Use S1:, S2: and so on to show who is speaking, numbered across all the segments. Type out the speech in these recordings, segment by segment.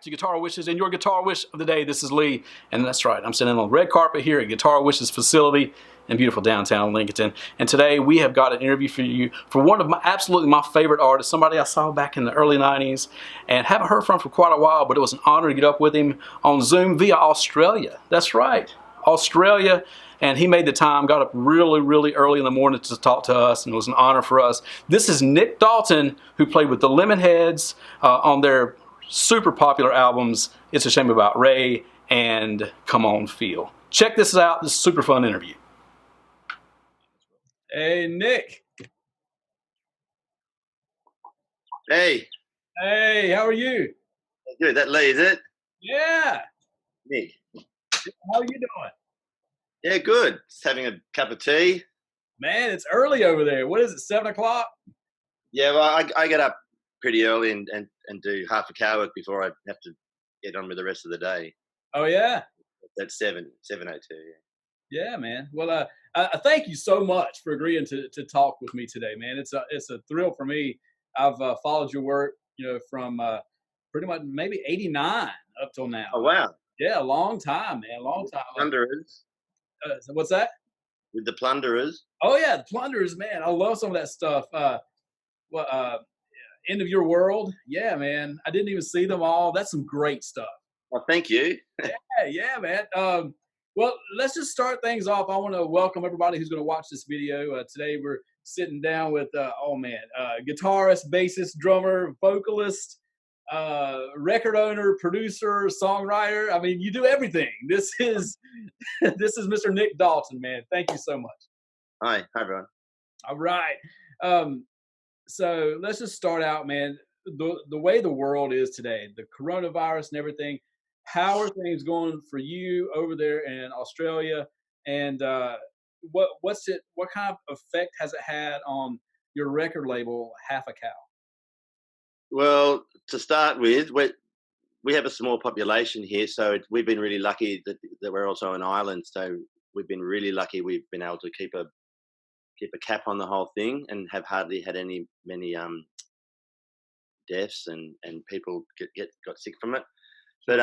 S1: back to Guitar Wishes and your Guitar Wish of the day. This is Lee, and that's right, I'm sitting on the red carpet here at Guitar Wishes facility in beautiful downtown Lincoln. And today we have got an interview for you for one of absolutely my favorite artists, somebody I saw back in the early 90s and haven't heard from for quite a while, but it was an honor to get up with him on Zoom via Australia. That's right, Australia. And he made the time, got up really early in the morning to talk to us, and it was an honor for us. This is Nic Dalton, who played with the Lemonheads on their super popular albums, It's a Shame About Ray and Come On Feel. Check this out. This is a super fun interview. Hey, Nic.
S2: Hey.
S1: Hey, how are you?
S2: Good. That Lee, is it?
S1: Yeah.
S2: Nic.
S1: How are you doing?
S2: Yeah, good. Just having a cup of tea.
S1: Man, it's early over there. What is it, 7 o'clock?
S2: Yeah, well, I get up pretty early and do half a car work before I have to get on with the rest of the day.
S1: Oh, yeah?
S2: That's 7:02, yeah.
S1: Yeah, man. Well, I thank you so much for agreeing to talk with me today, man. It's a thrill for me. I've followed your work, from pretty much maybe '89 up till now.
S2: Oh, wow.
S1: Yeah, a long time, man. Long time.
S2: Plunderers.
S1: What's that?
S2: With the Plunderers.
S1: Oh yeah, the Plunderers, man. I love some of that stuff. End of Your World. Yeah, man. I didn't even see them all. That's some great stuff.
S2: Oh, thank you.
S1: Yeah, man. Well, let's just start things off. I want to welcome everybody who's going to watch this video. Today we're sitting down with, guitarist, bassist, drummer, vocalist, record owner, producer, songwriter. I mean, you do everything. This is Mr. Nic Dalton, man. Thank you so much.
S2: Hi everyone.
S1: All right. So let's just start out, man. The way the world is today, the coronavirus and everything. How are things going for you over there in Australia? And what kind of effect has it had on your record label, Half a Cow?
S2: Well, to start with, we have a small population here, so we've been really lucky that we're also an island. So we've been really lucky. We've been able to keep a cap on the whole thing and have hardly had many deaths and people got sick from it. But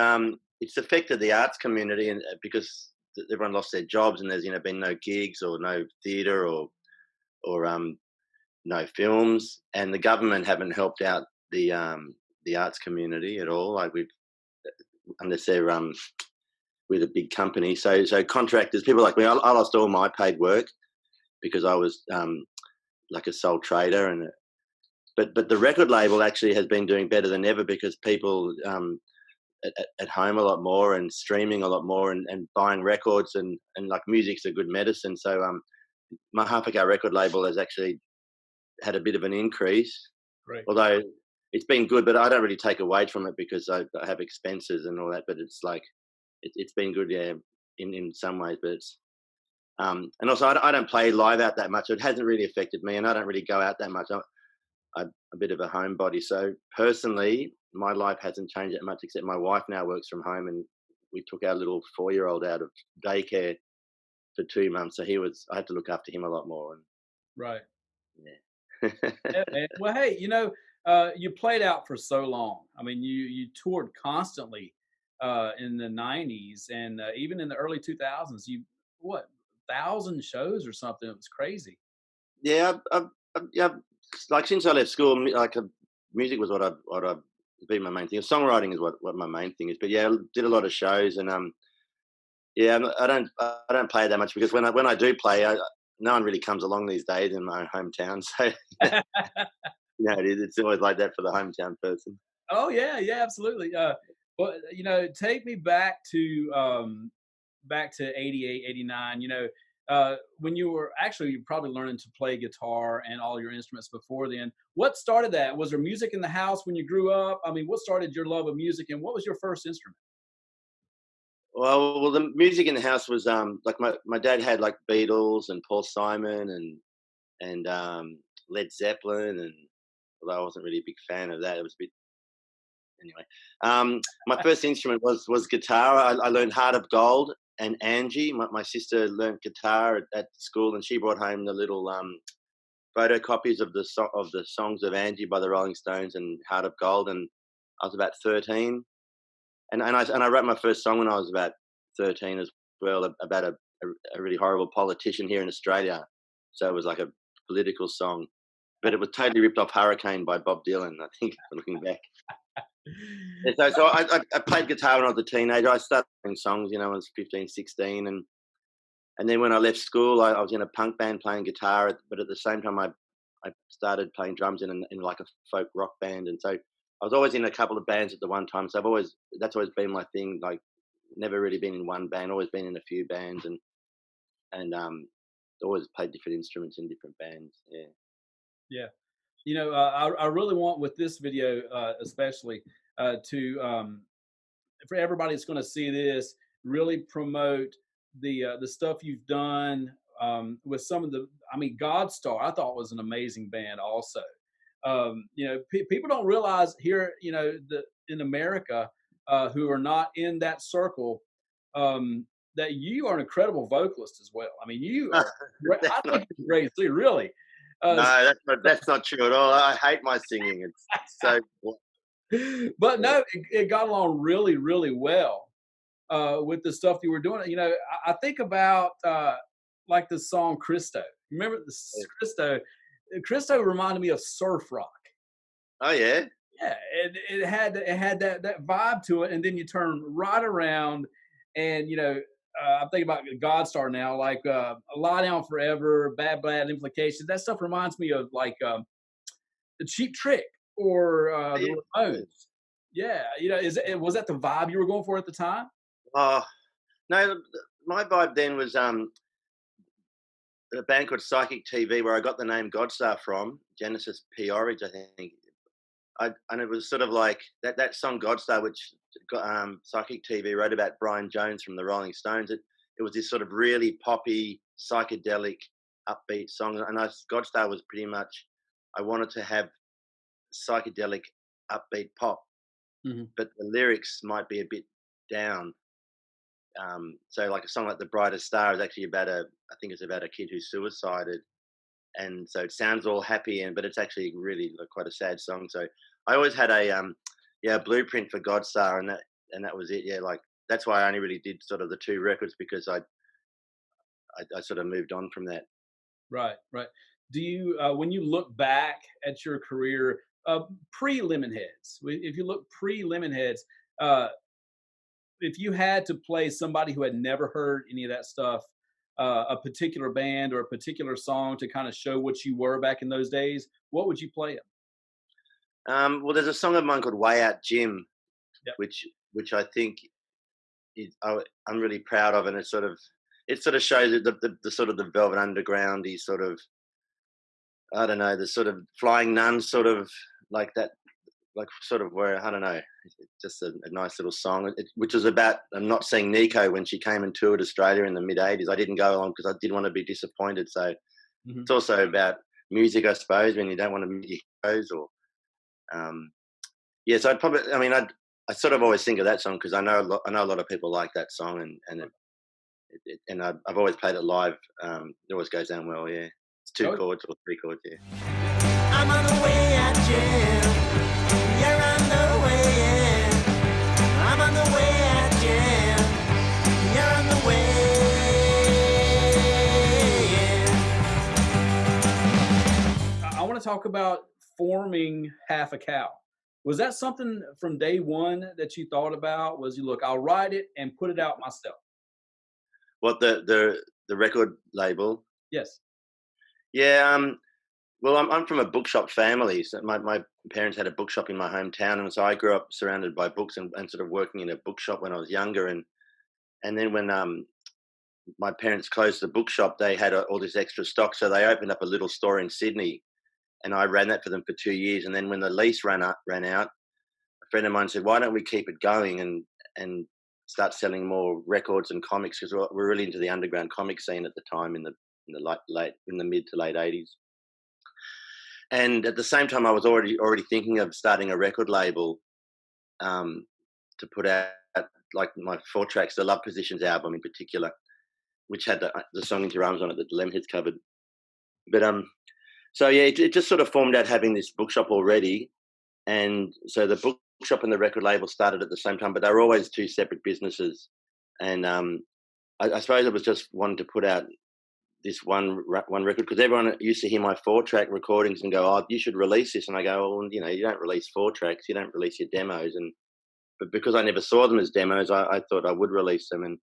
S2: it's affected the arts community, and because everyone lost their jobs and there's been no gigs or no theatre or no films, and the government haven't helped out the arts community at all. Like unless they're with a big company, so contractors, people like me, I lost all my paid work because I was like a sole trader, but the record label actually has been doing better than ever because people at home a lot more and streaming a lot more and buying records and like music's a good medicine. So my Half a Cow record label has actually had a bit of an increase.
S1: Great.
S2: Although it's been good, but I don't really take a wage from it because I have expenses and all that. But it's like it's been good, yeah, in some ways. But it's and also I don't play live out that much. So it hasn't really affected me, and I don't really go out that much. I'm a bit of a homebody, so personally, my life hasn't changed that much. Except my wife now works from home, and we took our little 4-year-old out of daycare for 2 months, so I had to look after him a lot more. And
S1: Right.
S2: yeah.
S1: Yeah, man. Well, hey, you played out for so long. I mean, you toured constantly in the '90s and even in the early 2000s. You 1,000 shows or something? It was crazy.
S2: Yeah, yeah. Like since I left school, music was what I've been my main thing. Songwriting is what my main thing is. But yeah, I did a lot of shows, and yeah, I don't play that much because when I do play, no one really comes along these days in my hometown. So it's always like that for the hometown person.
S1: Oh yeah, absolutely. Well, take me back to 88, 89. When you were actually probably learning to play guitar and all your instruments before then. What started that? Was there music in the house when you grew up? I mean, what started your love of music, and what was your first instrument?
S2: Well, the music in the house was like my dad had like Beatles and Paul Simon and Led Zeppelin, and although I wasn't really a big fan of that, it was a bit anyway. My first instrument was guitar. I learned Heart of Gold and Angie. My sister learned guitar at school, and she brought home the little photocopies of the songs of Angie by the Rolling Stones and Heart of Gold. And I was about 13, and I wrote my first song when I was about 13 as well, about a really horrible politician here in Australia. So it was like a political song, but it was totally ripped off Hurricane by Bob Dylan, I think, looking back. And so I played guitar when I was a teenager. I started playing songs, when I was 15, 16, and then when I left school, I was in a punk band playing guitar, but at the same time, I started playing drums in like a folk rock band, and so I was always in a couple of bands at the one time. So that's always been my thing. Like, never really been in one band, always been in a few bands, and always played different instruments in different bands. Yeah.
S1: Yeah. I really want with this video, especially, to for everybody that's going to see this, really promote the stuff you've done with some of the. I mean, Godstar, I thought was an amazing band. Also, people don't realize here, in America, who are not in that circle, that you are an incredible vocalist as well. I mean, you are. I think you're great too. Really.
S2: No, that's not true at all. I hate my singing. It's so.
S1: But no, it got along really, really well with the stuff you were doing. I think about like the song Cristo. Remember the Cristo? Cristo reminded me of surf rock.
S2: Oh yeah.
S1: Yeah, it had that vibe to it, and then you turn right around, and I'm thinking about Godstar now, like Lie Down Forever, Bad Implications. That stuff reminds me of like the Cheap Trick or the Ramones. Yeah, was that the vibe you were going for at the time?
S2: Oh no, my vibe then was a band called Psychic TV, where I got the name Godstar from, Genesis P. Orridge, I think. And it was sort of like that song Godstar, which Psychic TV wrote about Brian Jones from the Rolling Stones. It was this sort of really poppy, psychedelic, upbeat song. And Godstar was pretty much, I wanted to have psychedelic, upbeat pop, but the lyrics might be a bit down. So like a song like The Brightest Star is actually I think it's about a kid who suicided. And so it sounds all happy, but it's actually really quite a sad song. So I always had a blueprint for Godstar, and that was it. Yeah, like that's why I only really did sort of the 2 records, because I sort of moved on from that.
S1: Right. Do you, when you look back at your career, pre-Lemonheads, if you look pre-Lemonheads, if you had to play somebody who had never heard any of that stuff, a particular band or a particular song to kind of show what you were back in those days, what would you play them?
S2: Well, there's a song of mine called Way Out Jim,
S1: Yep.
S2: which I think I'm really proud of, and it sort of shows the sort of the Velvet Underground-y sort of, I don't know, the sort of Flying Nun sort of like that, like sort of where, I don't know, just a nice little song, which was about not seeing Nico when she came and toured Australia in the mid-'80s. I didn't go along because I didn't want to be disappointed. So it's also about music, I suppose, when you don't want to meet your heroes. Or so I'd probably, I sort of always think of that song because I know a lot of people like that song, and I've always played it live. It always goes down well. Yeah, it's 2 chords or 3 chords. Yeah.
S3: I'm on the way out, Jim. You're on the way in. I'm on the way out, Jim. You're on the way in.
S1: I want to talk about forming Half a Cow. Was that something from day one that you thought about? Was you, look, I'll write it and put it out myself?
S2: What, the record label?
S1: Yes.
S2: Yeah. Well, I'm from a bookshop family. So my parents had a bookshop in my hometown, and so I grew up surrounded by books and sort of working in a bookshop when I was younger. And then when my parents closed the bookshop, they had all this extra stock, so they opened up a little store in Sydney, and I ran that for them for 2 years. And then when the lease ran out, a friend of mine said, "Why don't we keep it going and start selling more records and comics?" Because we're really into the underground comic scene at the time in the mid to late 80s. And at the same time, I was already thinking of starting a record label to put out like my 4 tracks, the Love Positions album in particular, which had the song Into Your Arms on it that the Lemonheads covered. But so yeah, it just sort of formed out having this bookshop already, and so the bookshop and the record label started at the same time, but they were always two separate businesses. And I suppose it was just wanting to put out this one record, because everyone used to hear my 4-track recordings and go, "Oh, you should release this." And I go, "Well, you know, you don't release 4-tracks, you don't release your demos." But because I never saw them as demos, I thought I would release them. And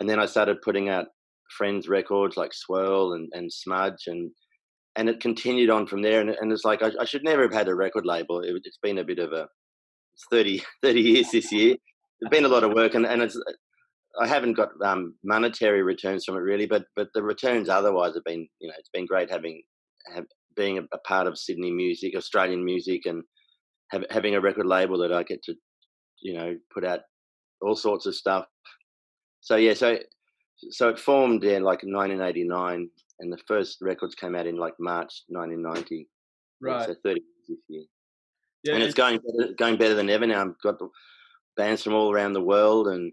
S2: then I started putting out friends' records like Swirl and Smudge, and it continued on from there. And it's like I should never have had a record label. It's been a bit of it's 30 years this year. It's been a lot of work, and I haven't got monetary returns from it really, but the returns otherwise have been, you know, it's been great being a part of Sydney music, Australian music, and having a record label that I get to, you know, put out all sorts of stuff. So yeah, so it formed in like 1989, and the first records came out in like March 1990.
S1: Right.
S2: So 30 years this year.
S1: Yeah,
S2: And it's going better than ever now. I've got bands from all around the world, and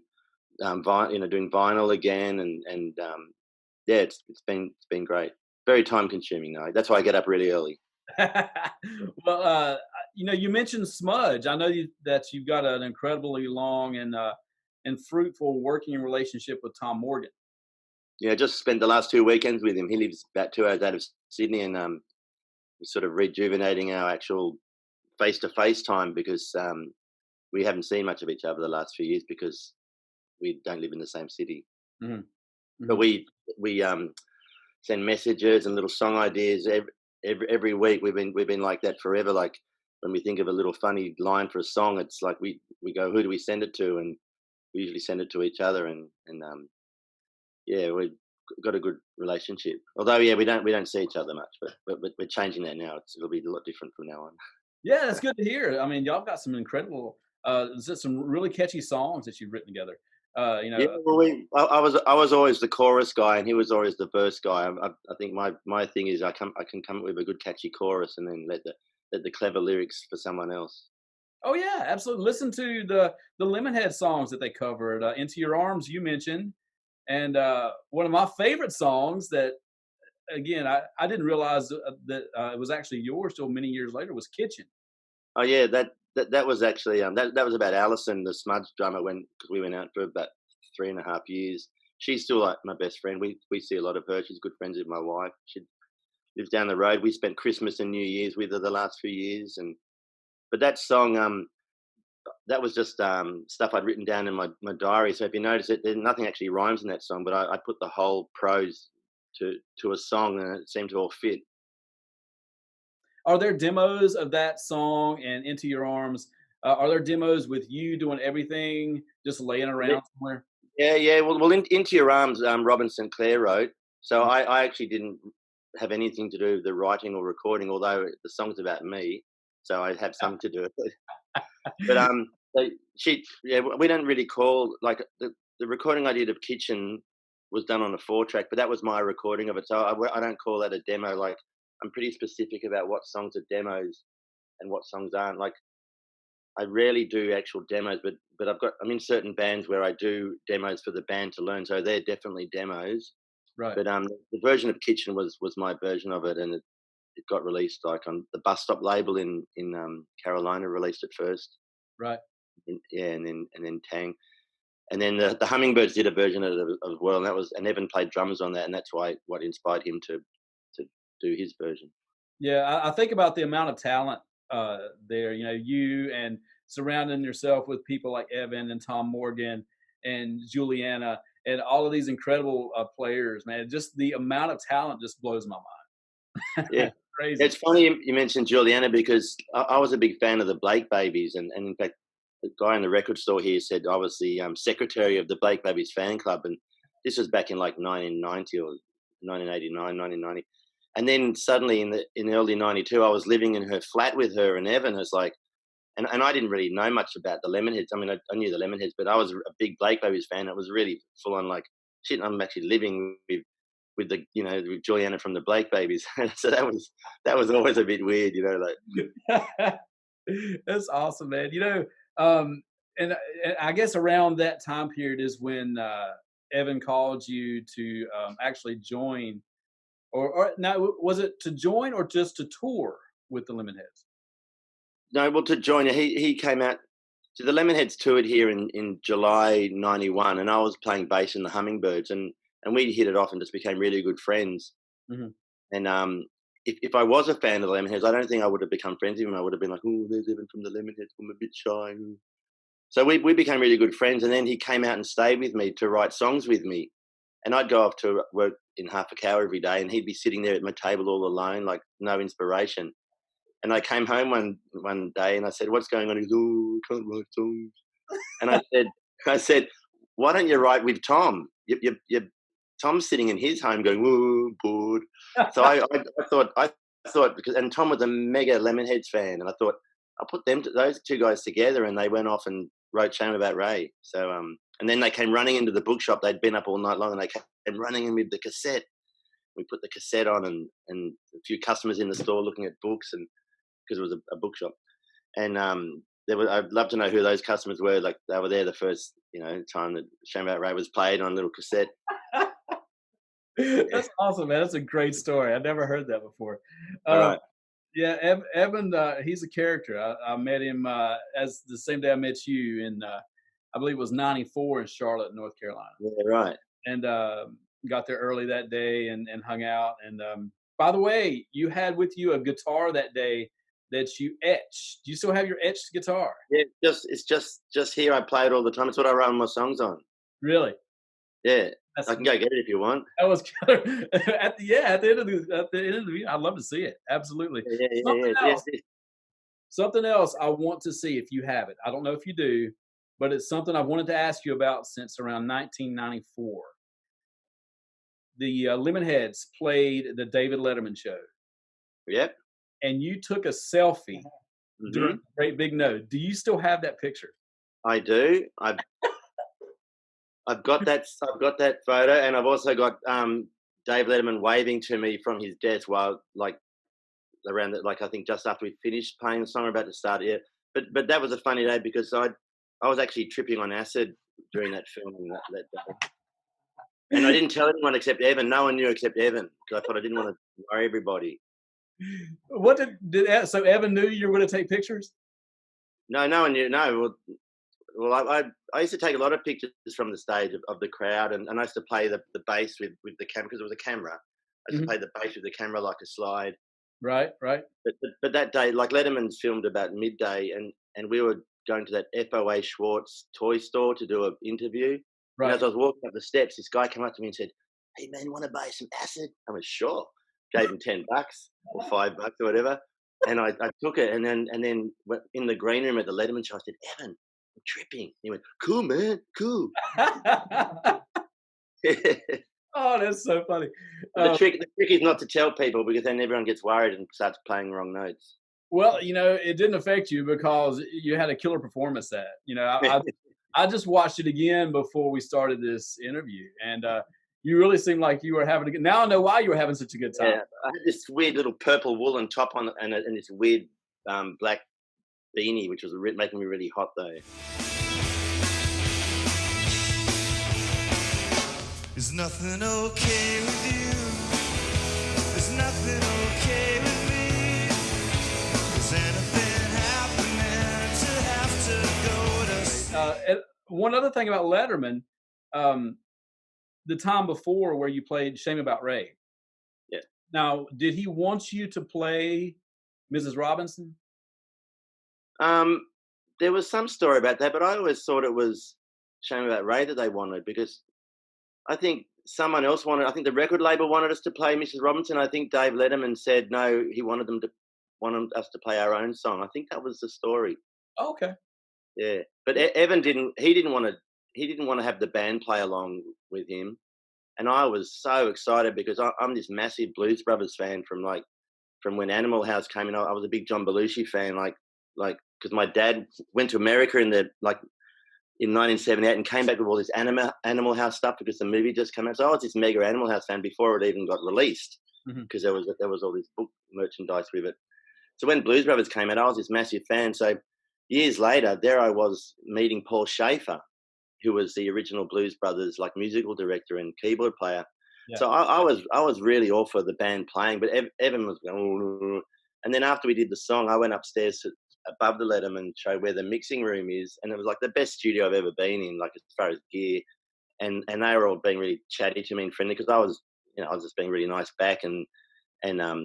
S2: you know, doing vinyl again, and yeah, it's been great. Very time consuming though. That's why I get up really early.
S1: Well, you know, you mentioned Smudge. I know that you've got an incredibly long and fruitful working relationship with Tom Morgan.
S2: Yeah, I just spent the last 2 weekends with him. He lives about 2 hours out of Sydney, and we're sort of rejuvenating our actual face-to-face time, because we haven't seen much of each other the last few years because we don't live in the same city.
S1: Mm-hmm. Mm-hmm.
S2: But we send messages and little song ideas every week. We've been like that forever. Like when we think of a little funny line for a song, it's like we go, who do we send it to? And we usually send it to each other. And yeah, we've got a good relationship. Although yeah, we don't see each other much, but we're changing that now. It'll be a lot different from now on.
S1: Yeah, that's good to hear. I mean, y'all got some incredible, some really catchy songs that you've written together. You know,
S2: Yeah, well, I was always the chorus guy, and he was always the verse guy. I think my thing is I can come up with a good catchy chorus, and then let the clever lyrics for someone else.
S1: oh yeah, absolutely. Listen to the Lemonhead songs that they covered. "Into Your Arms" you mentioned, and one of my favorite songs that, again, I didn't realize that it was actually yours till many years later, was "Kitchen."
S2: Oh yeah, that was actually that was about Alison, the Smudge drummer, because we went out for about 3.5 years. She's still like my best friend. We see a lot of her. She's good friends with my wife. She lives down the road. We spent Christmas and New Year's with her the last few years, but that song, that was just stuff I'd written down in my diary. So if you notice it, nothing actually rhymes in that song, but I put the whole prose to a song, and it seemed to all fit.
S1: Are there demos of that song and "Into Your Arms"? Are there demos with you doing everything, just laying around somewhere?
S2: Yeah. Well, Into Your Arms, Robin St. Clair wrote. So I actually didn't have anything to do with the writing or recording, although the song's about me, so I have some to do with it. But we don't really call, like, the recording I did of Kitchen was done on a 4-track, but that was my recording of it. So I don't call that a demo. Like, I'm pretty specific about what songs are demos and what songs aren't. Like, I rarely do actual demos, but I'm in certain bands where I do demos for the band to learn, so they're definitely demos.
S1: Right.
S2: But the version of Kitchen was my version of it, and it got released like on the Bus Stop label in Carolina. Released it first.
S1: Right.
S2: And then Tang, and then the Hummingbirds did a version of it as well, and Evan played drums on that, and that's what inspired him to do his version.
S1: Yeah, I think about the amount of talent there. You know, you and surrounding yourself with people like Evan and Tom Morgan and Juliana and all of these incredible players, man. Just the amount of talent just blows my mind.
S2: Yeah.
S1: Crazy.
S2: It's funny you mentioned Juliana, because I was a big fan of the Blake Babies, and in fact, the guy in the record store here said I was the secretary of the Blake Babies fan club, and this was back in like 1990 or 1989, 1990. And then suddenly in the early 92, I was living in her flat with her and Evan. It's like, and I didn't really know much about the Lemonheads. I mean, I knew the Lemonheads, but I was a big Blake Babies fan. It was really full on, like, shit, I'm actually living with the, you know, with Juliana from the Blake Babies. So that was always a bit weird, you know, like.
S1: That's awesome, man. You know, and I guess around that time period is when Evan called you to actually join. Or now, was it to join or just to tour with the Lemonheads?
S2: No, well, to join, he came out So the Lemonheads toured here in July '91, and I was playing bass in the Hummingbirds, and we hit it off and just became really good friends.
S1: Mhm.
S2: And if I was a fan of the Lemonheads, I don't think I would have become friends with him. I would have been like, oh, there's Evan from the Lemonheads. I'm a bit shy. So we became really good friends, and then he came out and stayed with me to write songs with me. And I'd go off to work in half a cow every day, and he'd be sitting there at my table all alone, like no inspiration. And I came home one day and I said, "What's going on?" He goes, "Oh, I can't write songs." And I said, "Why don't you write with Tom? Tom's sitting in his home going, oh, bored." So I thought because, and Tom was a mega Lemonheads fan, and I thought I'll put those two guys together, and they went off and wrote "Shame About Ray." So and then they came running into the bookshop. They'd been up all night long, and they came running in with the cassette. We put the cassette on, and a few customers in the store looking at books, and because it was a bookshop, and I'd love to know who those customers were. Like they were there the first time that "Shame About Ray" was played on a little cassette.
S1: That's awesome, man. That's a great story. I never heard that before.
S2: All right.
S1: Yeah, Evan, he's a character. I met him as the same day I met you in, I believe it was '94 in Charlotte, North Carolina.
S2: Yeah, right.
S1: And got there early that day and hung out. And by the way, you had with you a guitar that day that you etched. Do you still have your etched guitar?
S2: Yeah, it's just here. I play it all the time. It's what I write my songs on.
S1: Really?
S2: Yeah,
S1: That's,
S2: I can go get it if you want.
S1: that was killer. At the end of the interview, I'd love to see it. Absolutely. Something else I want to see if you have it. I don't know if you do, but it's something I've wanted to ask you about since around 1994. The Lemonheads played the David Letterman show,
S2: Yep.
S1: and you took a selfie during the Great Big No. Do you still have that picture?
S2: I do. I've got that photo, and I've also got Dave Letterman waving to me from his desk while around I think just after we finished playing the song, we're about to start it. But that was a funny day because I was actually tripping on acid during that filming that day. And I didn't tell anyone except Evan. No one knew except Evan because I thought I didn't want to worry everybody.
S1: What so Evan knew you were going to take pictures?
S2: No one knew. No, well, I used to take a lot of pictures from the stage of the crowd, and I used to play the bass with the camera because it was a camera. I used to play the bass with the camera like a slide.
S1: Right.
S2: But that day, like Letterman's filmed about midday, and we were going to that FOA Schwartz toy store to do an interview.
S1: Right.
S2: And as I was walking up the steps, this guy came up to me and said, "Hey man, you want to buy some acid?" I went, "Sure." Gave him $10 or $5 or whatever, and I took it. And then in the green room at the Letterman show, I said, "Evan, I'm tripping." He went, "Cool, man, cool."
S1: Oh, that's so funny.
S2: The trick is not to tell people because then everyone gets worried and starts playing wrong notes.
S1: Well, it didn't affect you because you had a killer performance at it. I just watched it again before we started this interview, and you really seemed like you were having a good. Now I know why you were having such a good time.
S2: Yeah, I had this weird little purple woolen top on and this weird black beanie, which was making me really hot though.
S3: Is nothing okay with you? Is nothing okay with me? Is anything happening to have to go to?
S1: And one other thing about Letterman, the time before where you played "Shame About Ray."
S2: Yeah.
S1: Now, did he want you to play Mrs. Robinson?
S2: There was some story about that, but I always thought it was "Shame About Ray" that they wanted because I think someone else wanted. I think the record label wanted us to play Mrs. Robinson. I think Dave Letterman said no. He wanted us to play our own song. I think that was the story.
S1: Oh, okay.
S2: Yeah, but Evan didn't. He didn't want to have the band play along with him, and I was so excited because I'm this massive Blues Brothers fan from when Animal House came in. I was a big John Belushi fan, because my dad went to America in 1978 and came back with all this Animal House stuff because the movie just came out. So I was this mega Animal House fan before it even got released because there was all this book merchandise with it. So when Blues Brothers came out, I was this massive fan. So years later, there I was meeting Paul Schaefer, who was the original Blues Brothers musical director and keyboard player. Yeah. So I was really all for the band playing, but Evan was going, and then after we did the song, I went upstairs above the Letterman show where the mixing room is, and it was like the best studio I've ever been in, like as far as gear. And they were all being really chatty to me and friendly because I was, I was just being really nice back, and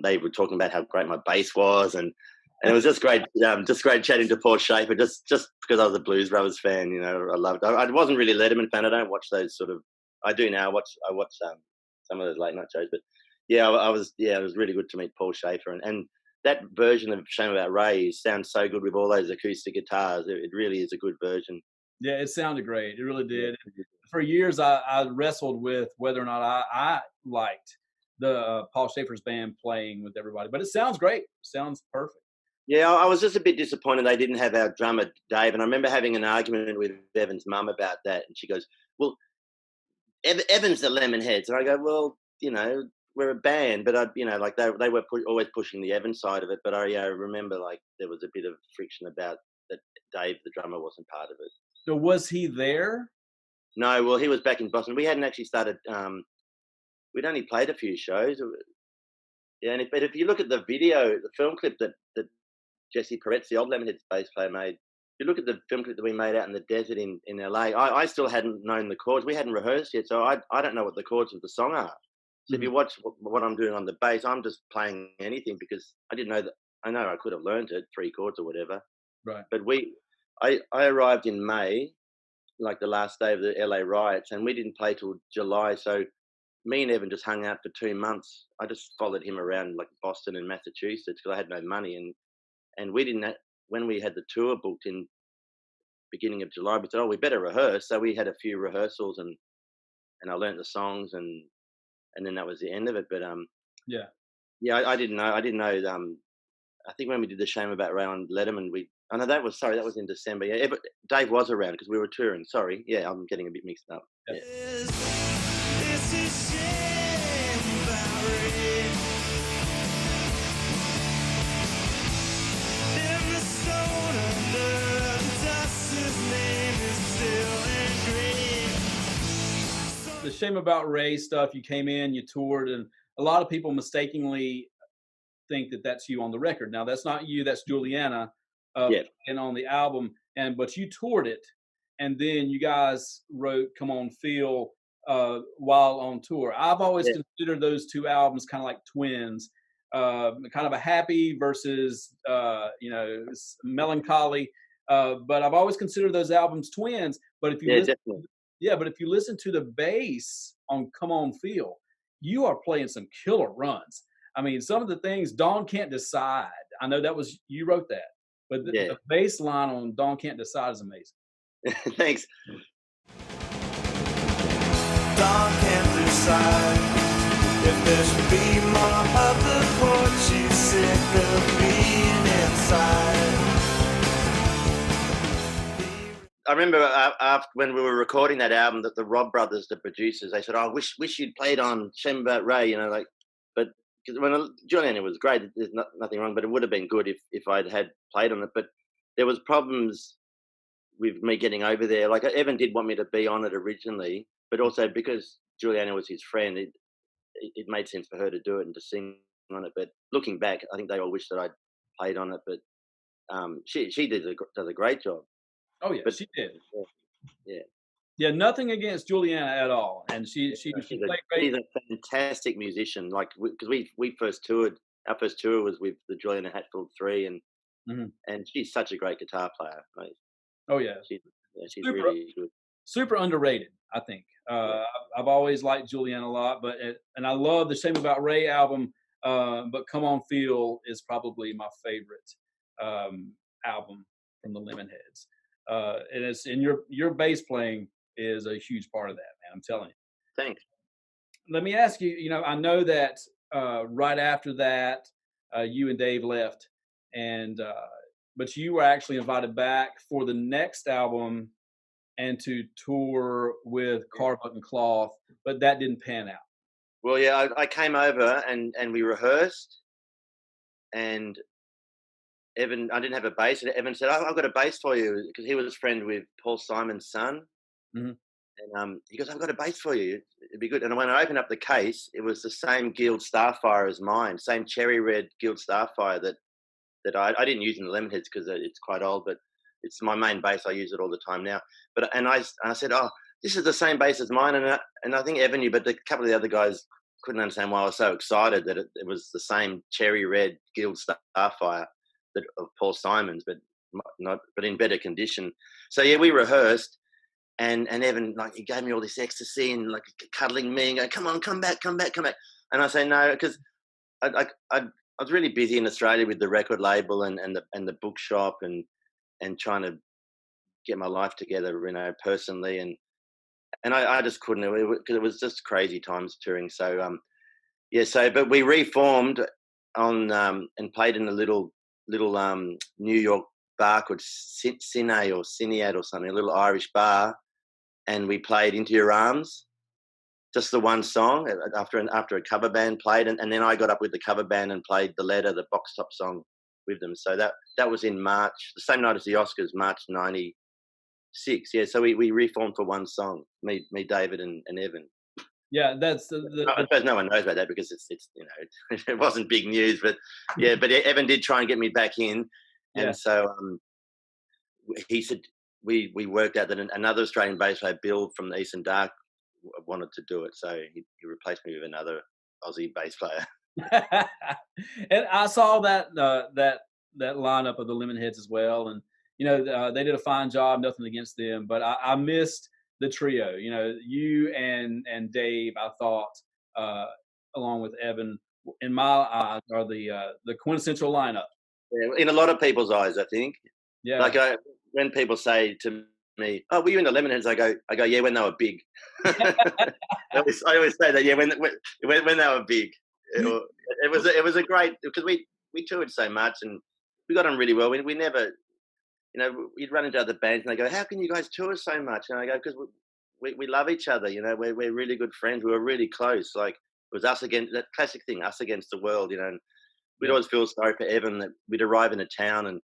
S2: they were talking about how great my bass was, and it was just great chatting to Paul Schaefer, just because I was a Blues Brothers fan, I loved. I wasn't really a Letterman fan. I don't watch those sort of. I do now. I watch some of those late night shows, but yeah, I was. Yeah, it was really good to meet Paul Schaefer, and that version of Shame About Ray sounds so good with all those acoustic guitars. It really is a good version.
S1: Yeah, it sounded great. It really did. For years, I wrestled with whether or not I liked the Paul Schaefer's band playing with everybody, but it sounds great. Sounds perfect.
S2: Yeah, I was just a bit disappointed they didn't have our drummer Dave, and I remember having an argument with Evan's mum about that, and she goes, "Well, Evan's the Lemonheads," and I go, "Well, we're a band," but like they were always pushing the Evan side of it, but I remember like there was a bit of friction about that Dave, the drummer, wasn't part of it.
S1: So was he there?
S2: No, well, he was back in Boston. We hadn't actually started. We'd only played a few shows. Yeah, but if you look at the video, the film clip that Jesse Peretz, the old Lemonheads bass player, made. If you look at the film clip that we made out in the desert in LA, I still hadn't known the chords. We hadn't rehearsed yet, so I don't know what the chords of the song are. So if you watch what I'm doing on the bass, I'm just playing anything because I didn't know that. I know I could have learned it, 3 chords or whatever.
S1: Right.
S2: But I arrived in May, like the last day of the LA riots, and we didn't play till July. So me and Evan just hung out for 2 months. I just followed him around like Boston and Massachusetts because I had no money, and we didn't. When we had the tour booked in beginning of July, we said, "Oh, we better rehearse." So we had a few rehearsals, and I learnt the songs, and then that was the end of it. But yeah, I didn't know. I didn't know. I think when we did the Shame About Ray on Letterman, I know that was in December. Yeah, but Dave was around because we were touring. Sorry, yeah, I'm getting a bit mixed up. Yeah.
S3: This is Shame About Ray. In the stone under the dust, his name is still engraved.
S1: The Shame About Ray stuff, you came in, you toured, and a lot of people mistakenly think that that's you on the record. Now, that's not you, that's Juliana and on the album, but you toured it, and then you guys wrote Come On Feel while on tour. I've always considered those 2 albums kind of like twins, kind of a happy versus melancholy, but I've always considered those albums twins. But if you but if you listen to the bass on Come On Feel, you are playing some killer runs. I mean, some of the things Dawn Can't Decide, I know that was you wrote that, but the bass line on Dawn Can't Decide is amazing.
S2: Thanks.
S3: Dawn can't decide if there should be more of the court. She's sick of being inside.
S2: I remember after when we were recording that album, that the Robb brothers, the producers, they said, "Oh, wish you'd played on Shame About Ray," but because when Juliana was great, there's nothing wrong, but it would have been good if I'd had played on it. But there was problems with me getting over there. Like Evan did want me to be on it originally, but also because Juliana was his friend, it made sense for her to do it and to sing on it. But looking back, I think they all wish that I'd played on it. But she does a great job.
S1: Oh yeah, she did.
S2: Yeah.
S1: Yeah, nothing against Juliana at all, and she played great.
S2: She's a fantastic musician. Like because we first toured. Our first tour was with the Juliana Hatfield 3, and she's such a great guitar player. Right?
S1: Oh yeah,
S2: she's really good.
S1: Super underrated, I think. I've always liked Juliana a lot, and I love the Shame About Ray album. But Come On Feel is probably my favorite album from the Lemonheads. And your bass playing is a huge part of that, man. I'm telling you.
S2: Thanks.
S1: Let me ask you. I know that right after that, you and Dave left, but you were actually invited back for the next album and to tour with Carve Up and Cloth, but that didn't pan out.
S2: Well, yeah, I came over and we rehearsed, and Evan, I didn't have a bass, and Evan said, "I've got a bass for you," because he was friend with Paul Simon's son. And he goes, "I've got a bass for you. It'd be good." And when I opened up the case, it was the same Guild Starfire as mine, same cherry red Guild Starfire that that I didn't use in the Lemonheads because it's quite old, but it's my main bass. I use it all the time now. But I said, oh, this is the same bass as mine, and I think Evan knew, but a couple of the other guys couldn't understand why I was so excited that it was the same cherry red Guild Starfire of Paul Simon's, but in better condition. So yeah, we rehearsed, and Evan, like, he gave me all this ecstasy and like cuddling me and going, come on, come back. And I say no, because I was really busy in Australia with the record label and the bookshop and trying to get my life together, personally, and I just couldn't, because it was just crazy times touring. So but we reformed on and played in a little New York bar called Cine or Cinead or something, a little Irish bar, and we played Into Your Arms, just the one song after a cover band played, and then I got up with the cover band and played The Letter, the box top song, with them. So that was in March, the same night as the Oscars, March '96. Yeah, so we reformed for one song, me, David, and Evan.
S1: Yeah, that's
S2: I suppose no one knows about that because it's it wasn't big news, but yeah, but Evan did try and get me back in, and so he said we worked out that another Australian bass player, Bill from the Eastern Dark, wanted to do it, so he replaced me with another Aussie bass player.
S1: And I saw that lineup of the Lemonheads as well, and they did a fine job. Nothing against them, but I missed the trio. You and Dave. I thought, along with Evan, in my eyes, are the quintessential lineup.
S2: Yeah, in a lot of people's eyes, I think.
S1: Yeah.
S2: Like when people say to me, "Oh, were you in the Lemonheads?" I go, "Yeah, when they were big." I always say that. Yeah, when they were big. It was a great, because we toured so much and we got on really well. We never, you'd run into other bands and they go, "How can you guys tour so much?" And I go, "Because we love each other. We're really good friends. We were really close. Like, it was us against that classic thing, us against the world. And we'd always feel sorry for Evan, that we'd arrive in a town and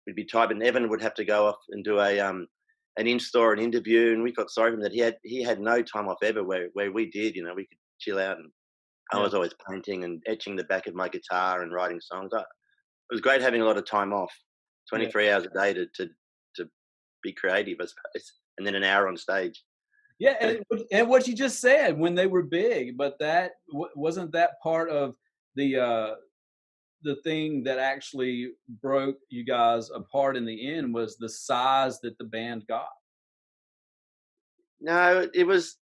S2: we'd be tired, and Evan would have to go off and do an in-store, an interview, and we felt sorry for him that he had no time off ever, where we did. We could chill out, and I was always painting and etching the back of my guitar and writing songs. It was great having a lot of time off, 23 hours a day to be creative, I suppose, and then an hour on stage.
S1: Yeah, and what you just said, when they were big, but that wasn't that part of the thing that actually broke you guys apart in the end, was the size that the band got.
S2: No, it was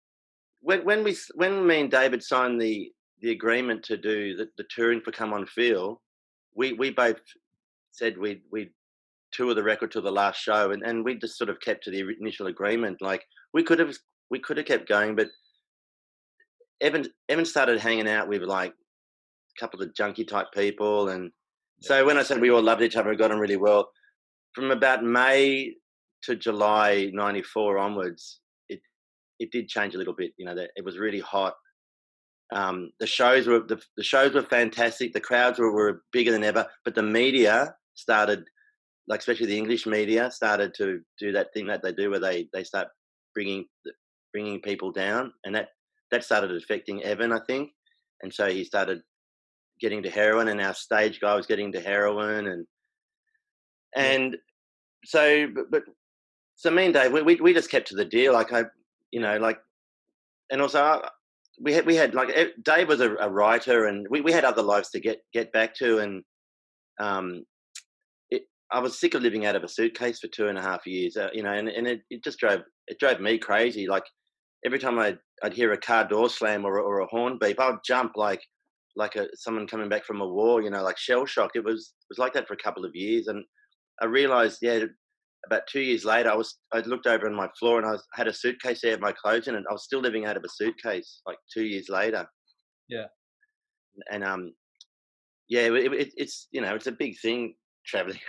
S2: when me and David signed the agreement to do the touring for Come On Feel, we both said we'd tour the record till the last show, and we just sort of kept to the initial agreement. Like, we could have kept going, but Evan started hanging out with like a couple of junkie type people, and so when I said we all loved each other, we got on really well. From about May to July '94 onwards, it did change a little bit. That it was really hot. The shows were fantastic. The crowds were bigger than ever, but the media started, like especially the English media, started to do that thing that they do, where they start bringing people down, and that started affecting Evan, I think, and so he started getting to heroin, and our stage guy was getting to heroin, and so me and Dave, we just kept to the deal, and also we had like, Dave was a writer, and we had other lives to get back to, and I was sick of living out of a suitcase for 2.5 years, and it just drove me crazy. Like, every time I'd hear a car door slam or a horn beep, I'd jump like someone coming back from a war, like shell shock. It was like that for a couple of years, and I realised, about 2 years later, I looked over on my floor, and I had a suitcase there with my clothes in, and I was still living out of a suitcase like 2 years later.
S1: Yeah,
S2: and it's it's a big thing, traveling,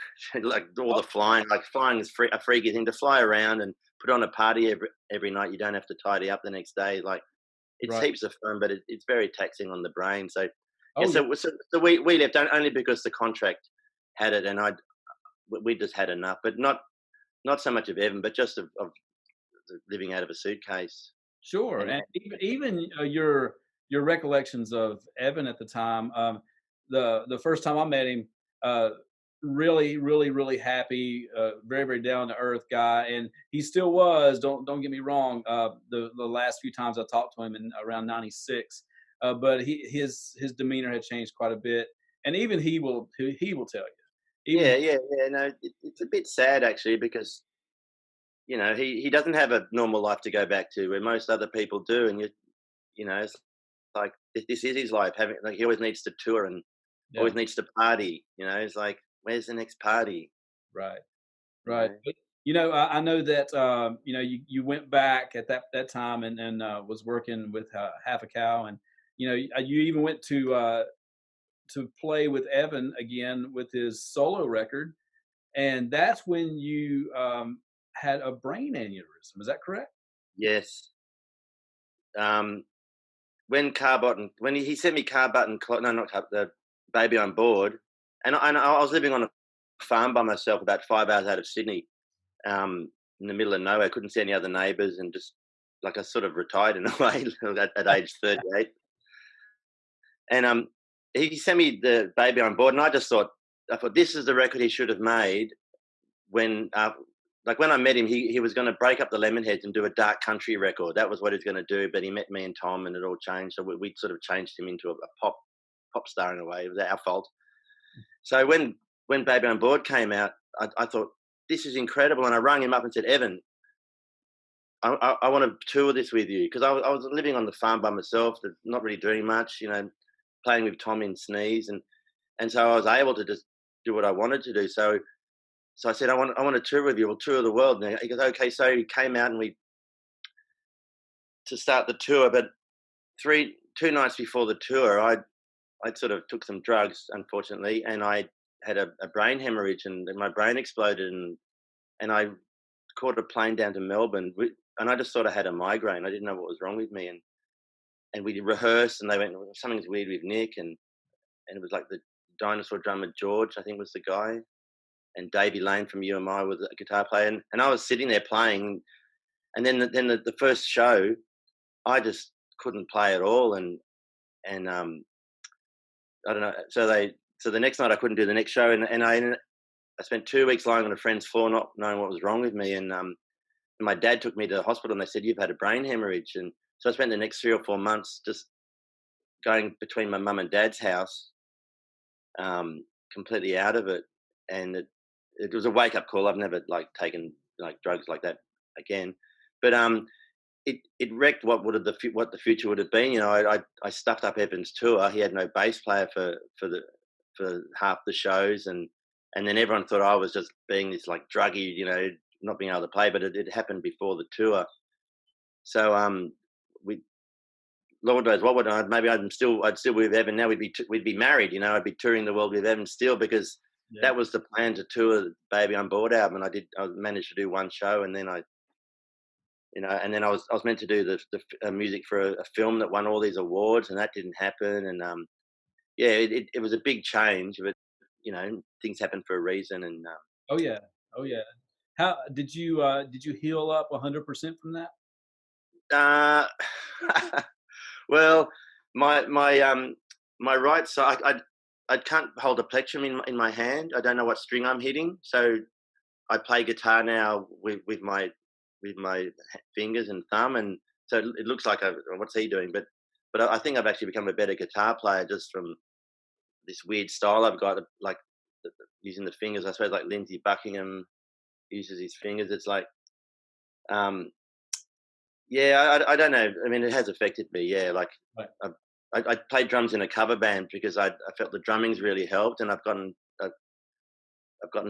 S2: like all the flying. Like, flying is a freaky thing, to fly around and put on a party every night. You don't have to tidy up the next day. Like, it's heaps of fun, but it's very taxing on the brain. So so we left only because the contract had it, and we just had enough. But not so much of Evan, but just of living out of a suitcase.
S1: Sure, and even your recollections of Evan at the time. The first time I met him, really, really, really happy. Very, very down to earth guy, and he still was. Don't get me wrong. The last few times I talked to him in around '96, but his demeanor had changed quite a bit, and even he will tell you, even
S2: Yeah, yeah, yeah. No, it's a bit sad actually because he doesn't have a normal life to go back to where most other people do, and it's like this is his life. Having like he always needs to tour and
S1: yeah,
S2: always needs to party. It's like where's the next party?
S1: right.
S2: You
S1: Right.
S2: know?
S1: But, I know that, you went back at that time and was working with Half a Cow, and you even went to play with Evan again with his solo record, and that's when you had a brain aneurysm. Is that correct?
S2: Yes. Um, when he sent me car button, no, not car, the baby on board, and I was living on a farm by myself, about 5 hours out of Sydney, in the middle of nowhere. I couldn't see any other neighbours, and just like I sort of retired in a way at age 38. And he sent me the baby on board, and I thought this is the record he should have made when. Like when I met him, he was going to break up the Lemonheads and do a dark country record. That was what he was going to do. But he met me and Tom, and it all changed. So we sort of changed him into a pop star in a way. It was our fault. So when Baby on Board came out, I thought this is incredible, and I rang him up and said, Evan, I want to tour this with you because I was living on the farm by myself, not really doing much, playing with Tom in Sneeze, and so I was able to just do what I wanted to do. So I said, I want to tour with you. We'll tour the world. And he goes, okay. So he came out and to start the tour, but 2 nights before the tour, I sort of took some drugs, unfortunately, and I had a brain hemorrhage, and my brain exploded, and I caught a plane down to Melbourne, and I just sort of had a migraine. I didn't know what was wrong with me, and we rehearsed, and they went, something's weird with Nick, and it was like the Dinosaur drummer George, I think was the guy, and Davey Lane from UMI was a guitar player, and I was sitting there playing, and then the first show, I just couldn't play at all, and I don't know. So the next night I couldn't do the next show, and I spent 2 weeks lying on a friend's floor, not knowing what was wrong with me, and my dad took me to the hospital, and they said you've had a brain hemorrhage, and so I spent the next 3 or 4 months just going between my mum and dad's house, completely out of it, and it was a wake up call. I've never taken drugs like that again, but it wrecked what the future would have been. I stuffed up Evan's tour. He had no bass player for half the shows, and then everyone thought I was just being this druggie, not being able to play. But it happened before the tour, so we. Lord knows what would I? Maybe I'd still be with Evan now. We'd be married. I'd be touring the world with Evan still because that was the plan to tour the Baby on Board album. And I managed to do one show, and then I was meant to do the music for a film that won all these awards, and that didn't happen. And it was a big change, but things happen for a reason. And
S1: Oh yeah, oh yeah. How did you heal up 100% from that?
S2: uh, well, my right side, I can't hold a plectrum in my hand. I don't know what string I'm hitting, so I play guitar now with my fingers and thumb, and so it looks like what's he doing? But I think I've actually become a better guitar player just from this weird style I've got, using the fingers. I suppose like Lindsey Buckingham uses his fingers. It's like, I don't know. I mean, it has affected me. Yeah,
S1: Right.
S2: I played drums in a cover band because I felt the drumming's really helped, and I've gotten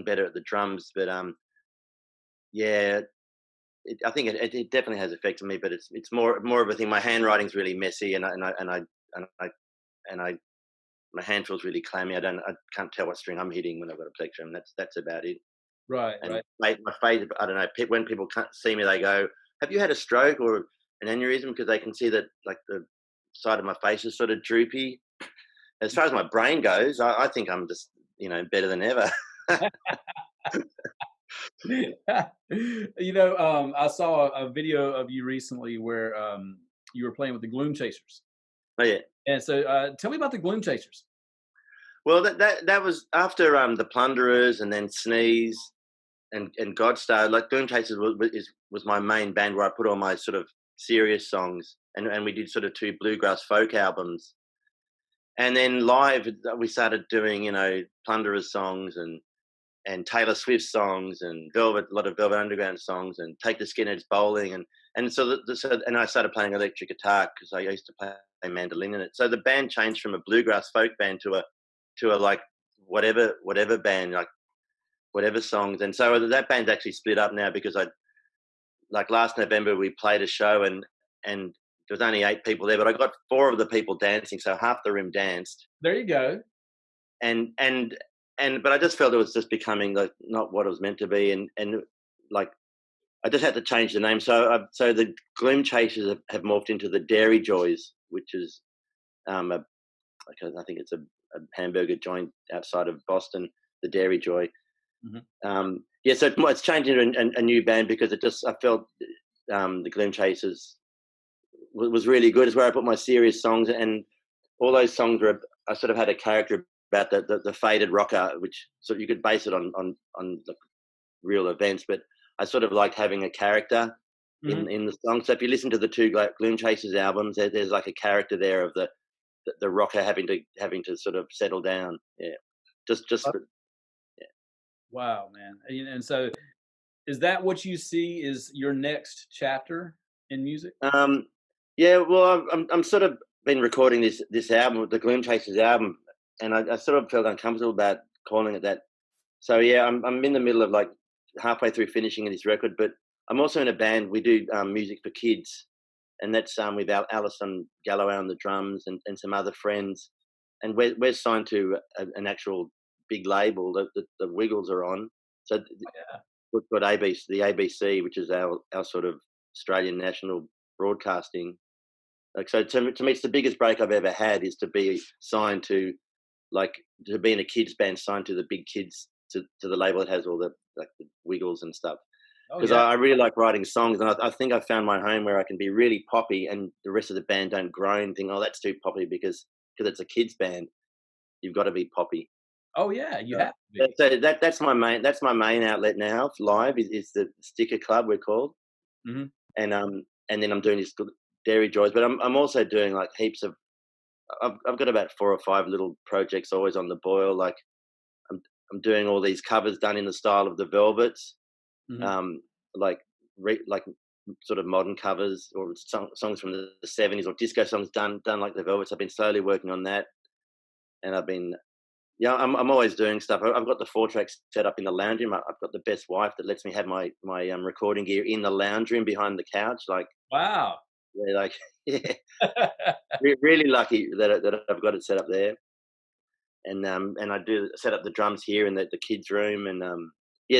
S2: better at the drums. But yeah, I think it definitely has affected me. But it's more of a thing. My handwriting's really messy, and my hand feels really clammy. I can't tell what string I'm hitting when I've got a plectrum. That's about it.
S1: Right,
S2: And
S1: right.
S2: my face, I don't know. When people can't see me, they go, "Have you had a stroke or an aneurysm?" Because they can see that the side of my face is sort of droopy. As far as my brain goes, I think I'm just better than ever.
S1: I saw a video of you recently where you were playing with the Gloom Chasers,
S2: Oh yeah.
S1: and so tell me about the Gloom Chasers.
S2: Well, that was after the Plunderers and then Sneeze and Godstar. Like Gloom Chasers was my main band where I put all my sort of serious songs, and we did sort of 2 bluegrass folk albums. And then live, we started doing, you know, Plunderers songs and Taylor Swift songs and a lot of Velvet Underground songs and Take the Skinheads Bowling and so and I started playing electric guitar because I used to play mandolin in it. So the band changed from a bluegrass folk band to a like whatever band, like whatever songs. And so that band's actually split up now because like last November we played a show and there was only 8 people there, but I got 4 of the people dancing, so half the room danced.
S1: There you go.
S2: But I just felt it was just becoming like not what it was meant to be, and like I just had to change the name. So the Gloom Chasers have morphed into the Dairy Joys, which is I think it's a hamburger joint outside of Boston, the Dairy Joy.
S1: Mm-hmm.
S2: So it's changed into a new band because I felt the Gloom Chasers was really good. It's where I put my serious songs, and all those songs I sort of had a character about the faded rocker, which sort of you could base it on the real events, but I sort of like having a character in the song. So if you listen to the 2 Gloom Chasers albums, there's like a character there of the rocker having to sort of settle down. Yeah, just yeah.
S1: Wow, man. And so, is that what you see is your next chapter in music?
S2: Yeah. Well, I'm sort of been recording this album, the Gloom Chasers album, and I sort of felt uncomfortable about calling it that. So yeah, I'm in the middle of like halfway through finishing this record, but I'm also in a band. We do music for kids, and that's with Alison Galloway on the drums and some other friends, and we're signed to an actual big label that the Wiggles are on. So we've got ABC, the ABC, which is our sort of Australian national broadcasting. Like, so to me, it's the biggest break I've ever had is to be signed to be in a kids band, signed to the big kids to the label that has all the Wiggles and stuff. Because I really like writing songs, and I think I found my home where I can be really poppy, and the rest of the band don't groan and think, oh, that's too poppy because it's a kids band. You've got to be poppy.
S1: Oh yeah, you have to be.
S2: So that's my main outlet now. Live is the Sticker Club, we're called, and then I'm doing this Dairy Joys, but I'm also doing like heaps of. I've got about 4 or 5 little projects always on the boil. Like I'm doing all these covers done in the style of the Velvets, like sort of modern covers or songs from the 70s or disco songs done like the Velvets. I've been slowly working on that, and I'm always doing stuff. I've got the 4 tracks set up in the lounge room. I've got the best wife that lets me have my recording gear in the lounge room behind the couch. Like
S1: wow,
S2: really lucky that I've got it set up there. And I do set up the drums here in the kids' room, and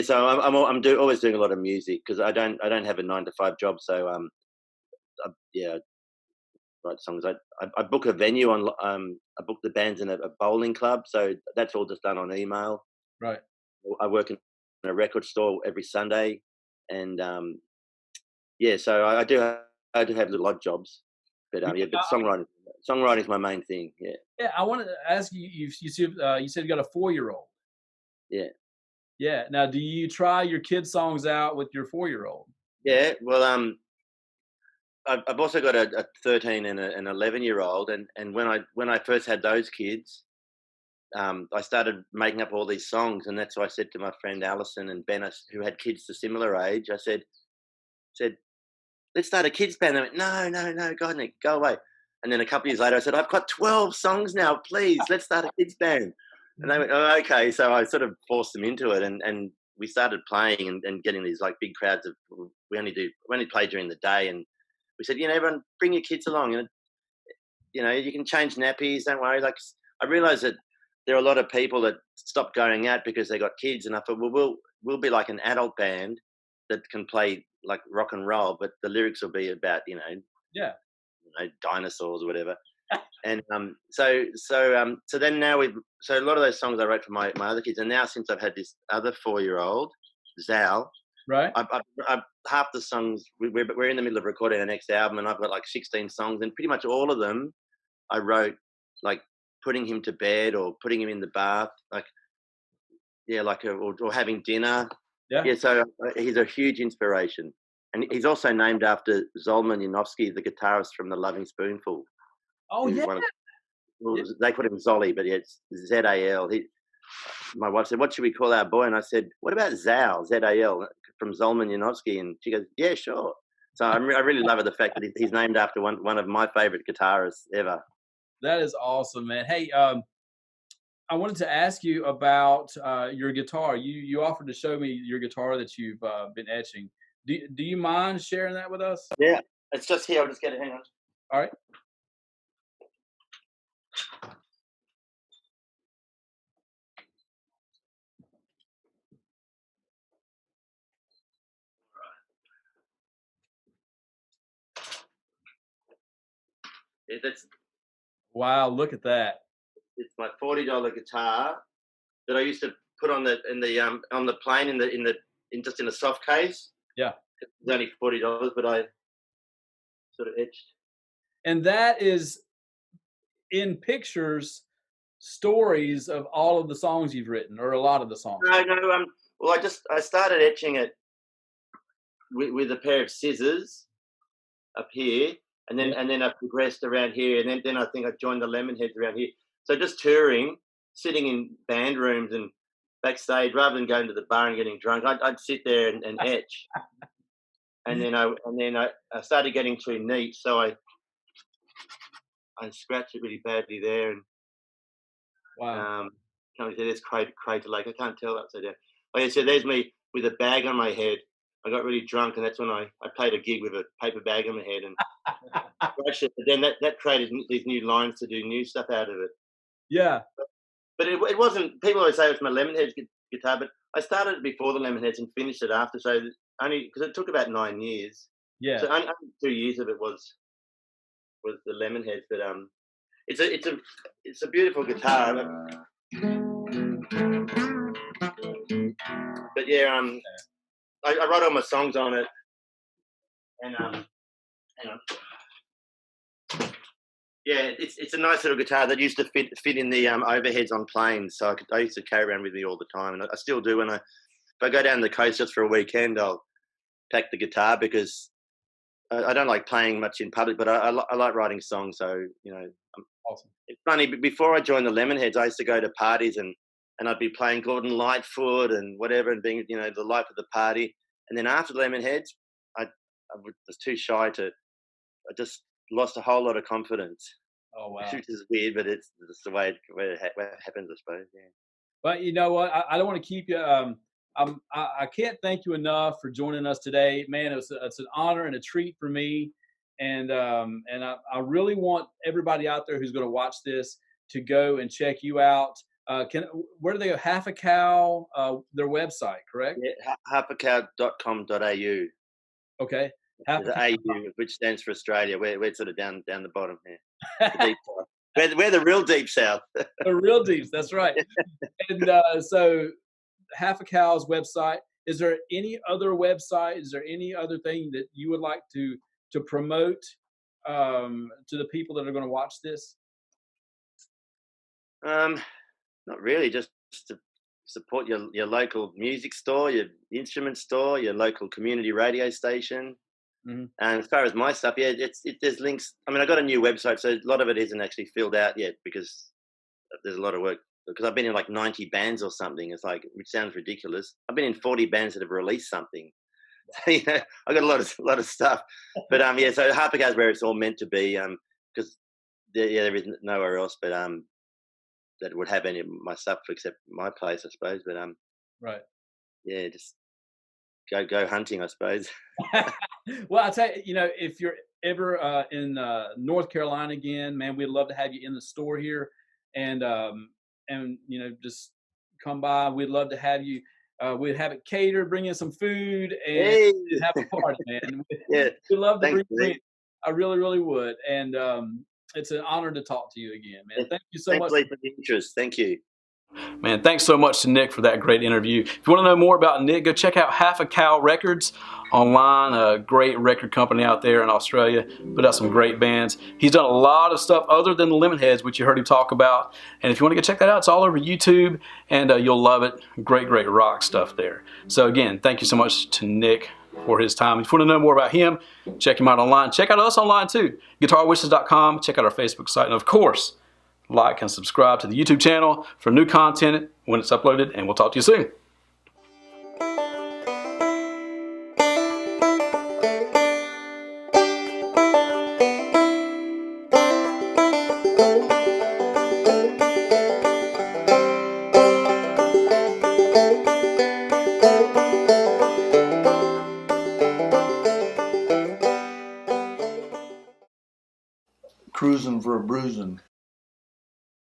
S2: so I'm always doing a lot of music because I don't have a 9-to-5 job, so I write songs. I book a venue on I book the bands in a bowling club, so that's all just done on email.
S1: Right.
S2: I work in a record store every Sunday, and so I do have little odd jobs, but but songwriting is my main thing. Yeah.
S1: Yeah, I wanted to ask you. You said you got a 4-year-old.
S2: Yeah.
S1: Yeah. Now, do you try your kids' songs out with your 4-year-old?
S2: Yeah. Well, I've also got a 13 and an 11-year-old, and when I first had those kids, I started making up all these songs, and that's why I said to my friend Alison and Ben, who had kids the similar age, I said, let's start a kids band. They went, no, God, Nick, go away. And then a couple of years later, I said, I've got 12 songs now, please, let's start a kids band. And they went, oh, okay. So I sort of forced them into it, and we started playing and getting these like big crowds of. We only play during the day, and we said, everyone, bring your kids along. You can change nappies. Don't worry. Like I realised that there are a lot of people that stop going out because they got kids, and I thought, well, we'll be like an adult band that can play like rock and roll, but the lyrics will be about dinosaurs or whatever. And so then now so a lot of those songs I wrote for my other kids, and now since I've had this other 4-year-old, Zal,
S1: right?
S2: I've half the songs we're in the middle of recording the next album, and I've got like 16 songs, and pretty much all of them I wrote like putting him to bed or putting him in the bath, like or having dinner.
S1: Yeah.
S2: So he's a huge inspiration, and he's also named after Zolman Yanofsky, the guitarist from the Loving Spoonful.
S1: Oh yeah.
S2: They call him Zolly, but it's Z-A-L. My wife said, "What should we call our boy?" And I said, "What about Zal, Z-A-L, from Zolman Yanofsky?" And she goes, "Yeah, sure." So I really love it, the fact that he's named after one of my favorite guitarists ever.
S1: That is awesome, man. Hey, I wanted to ask you about your guitar. You offered to show me your guitar that you've been etching. Do you mind sharing that with us?
S2: Yeah, it's just here. I'll just get it. Hang on.
S1: All right. Wow, look at that.
S2: It's my $40 guitar that I used to put on the plane just in a soft case.
S1: Yeah.
S2: It's only $40, but I sort of etched.
S1: And that is in pictures, stories of all of the songs you've written, or a lot of the songs.
S2: No. Well, I started etching it with a pair of scissors up here, and then I progressed around here, and then I think I joined the Lemonheads around here. So just touring, sitting in band rooms and backstage, rather than going to the bar and getting drunk, I'd sit there and etch. And then I started getting too neat, so I scratched it really badly there. And
S1: wow.
S2: Can't see there's Crater Lake. I can't tell upside down. Oh yeah, so there's me with a bag on my head. I got really drunk, and that's when I played a gig with a paper bag on my head and scratched it. But then that created these new lines to do new stuff out of it.
S1: Yeah.
S2: But it wasn't. People always say it's my Lemonheads guitar, but I started it before the Lemonheads and finished it after. So only because it took about 9 years.
S1: Yeah.
S2: So only 2 years of it was the Lemonheads. But it's a beautiful guitar. But yeah, I wrote all my songs on it, and hang on. Yeah, it's a nice little guitar that used to fit in the overheads on planes. So I used to carry around with me all the time, and I still do. If I go down the coast just for a weekend, I'll pack the guitar because I don't like playing much in public, but I like writing songs. So
S1: awesome. It's
S2: funny. Before I joined the Lemonheads, I used to go to parties and I'd be playing Gordon Lightfoot and whatever, and being the life of the party. And then after the Lemonheads, I was too shy I just lost a whole lot of confidence.
S1: Oh wow!
S2: Which is weird, but it's the way it happens, I suppose. Yeah.
S1: But you know what? I don't want to keep you. I can't thank you enough for joining us today, man. It's an honor and a treat for me, and I really want everybody out there who's going to watch this to go and check you out. Where do they go? Half a Cow, their website, correct?
S2: Yeah, halfacow.com.au.
S1: Okay.
S2: The AU, which stands for Australia. We're sort of down the bottom here. We're the real deep south.
S1: The real deeps, that's right. And so Half a Cow's website. Is there any other website? Is there any other thing that you would like to promote to the people that are going to watch this?
S2: Not really. Just to support your local music store, your instrument store, your local community radio station.
S1: Mm-hmm.
S2: And as far as my stuff, yeah, there's links. I mean, I got a new website, so a lot of it isn't actually filled out yet because there's a lot of work. Because I've been in like 90 bands or something. It's like, which sounds ridiculous. I've been in 40 bands that have released something. So, I got a lot of stuff. But yeah, so Harper Cow is where it's all meant to be. Because there is nowhere else, but that would have any of my stuff except my place, I suppose. But
S1: right.
S2: Yeah, just go hunting, I suppose.
S1: Well, I'll tell you, if you're ever in North Carolina again, man, we'd love to have you in the store here, and just come by. We'd love to have you. We'd have it catered, bring in some food, and have a party, man.
S2: Yeah,
S1: we'd love to bring. I really, really would, and it's an honor to talk to you again, man. Thank you so much
S2: for the interest. Thank you.
S1: Man, thanks so much to Nic for that great interview. If you want to know more about Nic, go check out Half a Cow Records online, a great record company out there in Australia. Put out some great bands. He's done a lot of stuff other than the Lemonheads, which you heard him talk about. And if you want to go check that out, it's all over YouTube, and you'll love it. Great, great rock stuff there. So again, thank you so much to Nic for his time. If you want to know more about him, check him out online. Check out us online too, guitarwishes.com. Check out our Facebook site, and of course, like and subscribe to the YouTube channel for new content when it's uploaded, and we'll talk to you soon.
S4: Cruising for a bruising.